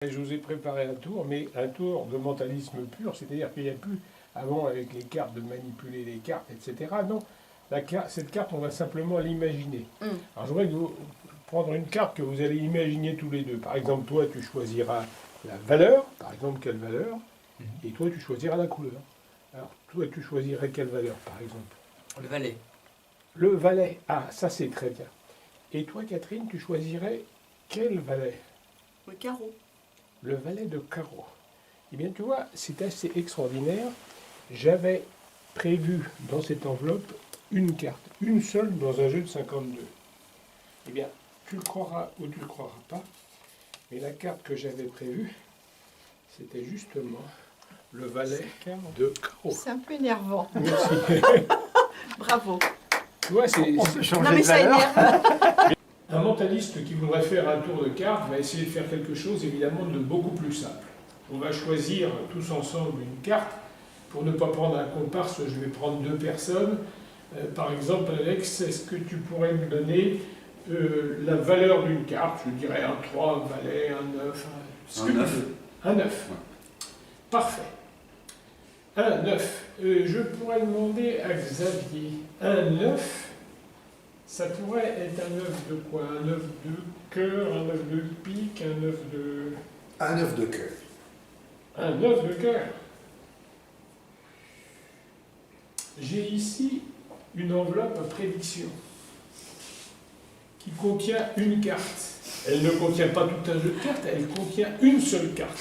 Je vous ai préparé un tour, mais un tour de mentalisme pur, c'est-à-dire qu'il n'y a plus, avant avec les cartes, de manipuler les cartes, etc. Non, cette carte, on va simplement l'imaginer. Alors je voudrais vous prendre une carte que vous allez imaginer tous les deux. Par exemple, toi, tu choisiras la valeur, par exemple, quelle valeur, et toi, tu choisiras la couleur. Alors, toi, tu choisirais quelle valeur, par exemple? Le valet. Le valet. Ah, ça, c'est très bien. Et toi, Catherine, tu choisirais quel valet? Le carreau. Le valet de carreau. Eh bien, tu vois, c'est assez extraordinaire. J'avais prévu dans cette enveloppe une carte, une seule dans un jeu de 52. Eh bien, tu le croiras ou tu ne le croiras pas, mais la carte que j'avais prévue, c'était justement le valet de carreau. C'est un peu énervant. Merci. Bravo. Tu vois, c'est... Non mais ça énerve. Un mentaliste qui voudrait faire un tour de cartes va essayer de faire quelque chose évidemment de beaucoup plus simple. On va choisir tous ensemble une carte. Pour ne pas prendre un comparse, je vais prendre deux personnes. Par exemple, Alex, est-ce que tu pourrais me donner la valeur d'une carte? Je dirais un 3, un valet, un 9. Ce que tu veux. Un 9. Ouais. Parfait. Un 9. Je pourrais demander à Xavier. Un 9. Ça pourrait être un œuf de quoi? Un œuf de cœur, un œuf de pique, un œuf de... Un œuf de cœur. Un œuf de cœur. J'ai ici une enveloppe à prédiction qui contient une carte. Elle ne contient pas tout un jeu de cartes, elle contient une seule carte.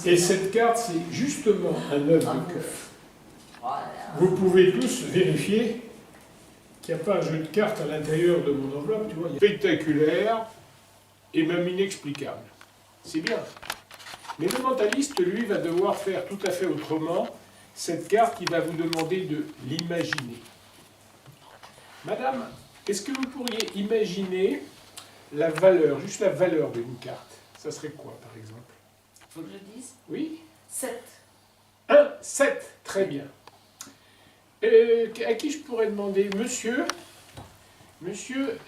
Et cette carte, c'est justement un œuf de cœur. Vous pouvez tous vérifier qu'il n'y a pas un jeu de cartes à l'intérieur de mon enveloppe, tu vois. Spectaculaire et même inexplicable. C'est bien. Mais le mentaliste, lui, va devoir faire tout à fait autrement. Cette carte, il va vous demander de l'imaginer. Madame, est-ce que vous pourriez imaginer la valeur, juste la valeur d'une carte? Ça serait quoi, par exemple? Faut que je dise Oui? 7. 1, 7. Très bien. À qui je pourrais demander, monsieur,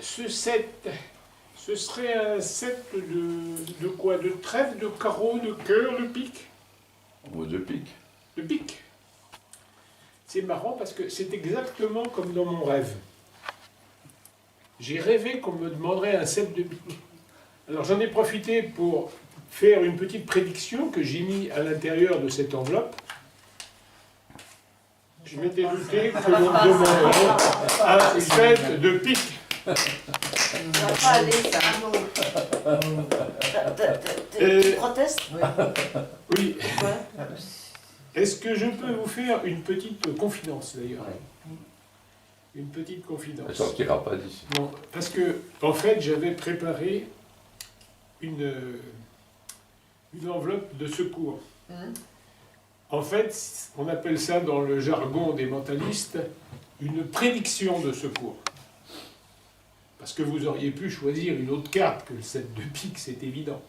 ce 7, ce serait un 7 de quoi? De trèfle, de carreau, de cœur, de pique? De pique. De pique. C'est marrant parce que c'est exactement comme dans mon rêve. J'ai rêvé qu'on me demanderait un 7 de pique. Alors j'en ai profité pour faire une petite prédiction que j'ai mis à l'intérieur de cette enveloppe. Je m'étais douté que l'on demanderait un 7 de pique. Ça va pas aller, ça. Tu protestes? Oui. Ouais. Est-ce que je peux vous faire une petite confidence d'ailleurs? Une petite confidence. Elle ne sortira pas d'ici. Non, parce que, en fait, j'avais préparé une enveloppe de secours. En fait, on appelle ça dans le jargon des mentalistes une prédiction de secours. Parce que vous auriez pu choisir une autre carte que le 7 de pique, c'est évident.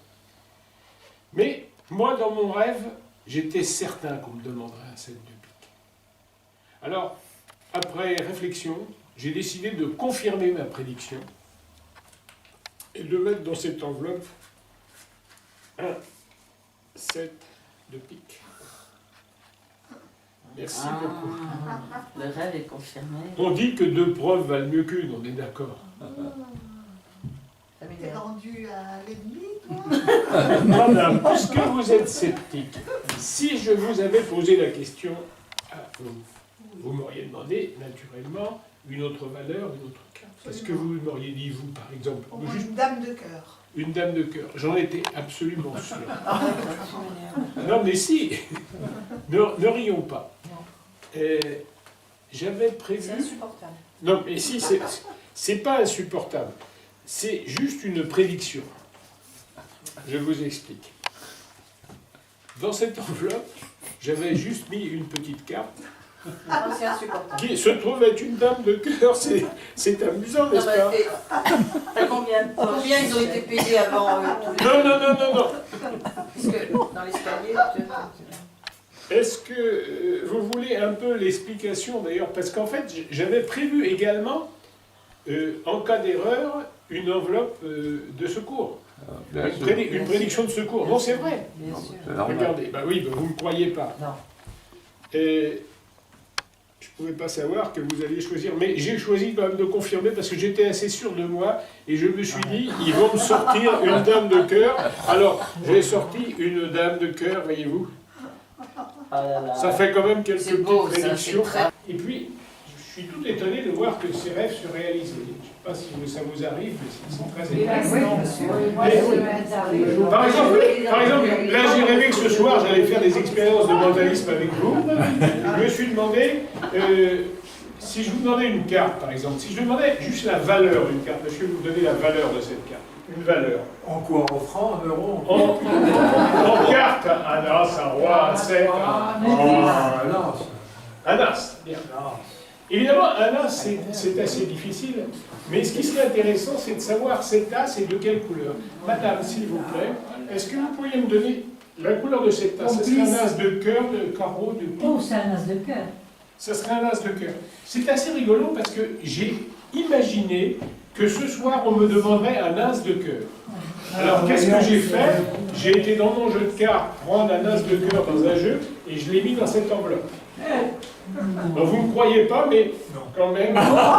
Mais moi, dans mon rêve, j'étais certain qu'on me demanderait un 7 de pique. Alors, après réflexion, j'ai décidé de confirmer ma prédiction et de mettre dans cette enveloppe un 7 de pique. Merci beaucoup. Le rêve est confirmé. On dit que deux preuves valent mieux qu'une, on est d'accord. T'es rendu à l'ennemi, toi? Madame, puisque vous êtes sceptique, si je vous avais posé la question à vous, vous m'auriez demandé naturellement une autre valeur, une autre carte. Qu'est-ce que vous m'auriez dit, vous, par exemple? Au moins une dame de cœur. Une dame de cœur. J'en étais absolument sûr. Non, mais si. Ne rions pas. J'avais prévu... C'est insupportable. Non, mais si, c'est pas insupportable. C'est juste une prédiction. Je vous explique. Dans cette enveloppe, j'avais juste mis une petite carte C'est insupportable. qui se trouve être une dame de cœur. C'est amusant, n'est-ce pas? T'as combien ils ont été payés avant tous les... Non. Puisque dans l'escalier, Est-ce que vous voulez un peu l'explication d'ailleurs? Parce qu'en fait, j'avais prévu également, en cas d'erreur, une enveloppe de secours. Bien sûr. Une prédiction de secours. Non, c'est vrai. Bien sûr. C'est normal. Regardez, bah oui, bah vous ne me croyez pas. Non. Et je ne pouvais pas savoir que vous alliez choisir, mais j'ai choisi quand même de confirmer parce que j'étais assez sûr de moi et je me suis dit, ils vont me sortir une dame de cœur. Alors, j'ai sorti une dame de cœur, voyez-vous. Ah là là. Ça fait quand même quelques C'est beau, petites ça, prédictions. c'est très- Et puis, je suis tout étonné de voir que ces rêves se réalisent. Je ne sais pas si ça vous arrive, mais ils sont très étonnants. Par exemple, là j'ai rêvé que ce soir j'allais faire des expériences de mentalisme avec vous. Je me suis demandé, si je vous demandais une carte par exemple, si je vous demandais juste la valeur d'une carte, parce que vous donnez la valeur de cette carte, une valeur. En quoi? En francs, en euros? En carte, un as, un roi, un 7, un as, bien. Évidemment, un as, c'est assez difficile, mais ce qui serait intéressant, c'est de savoir cet as est de quelle couleur. Madame, s'il vous plaît, est-ce que vous pourriez me donner la couleur de cet as? Ce serait un as de cœur, de carreau, de pique? Oh, c'est un as de cœur. Ce serait un as de cœur. C'est assez rigolo parce que j'ai imaginé que ce soir, on me demanderait un as de cœur. Alors, qu'est-ce que j'ai fait? J'ai été dans mon jeu de cartes prendre un as de cœur dans un jeu et je l'ai mis dans cette enveloppe. Bon, vous ne me croyez pas, mais quand même. Alors,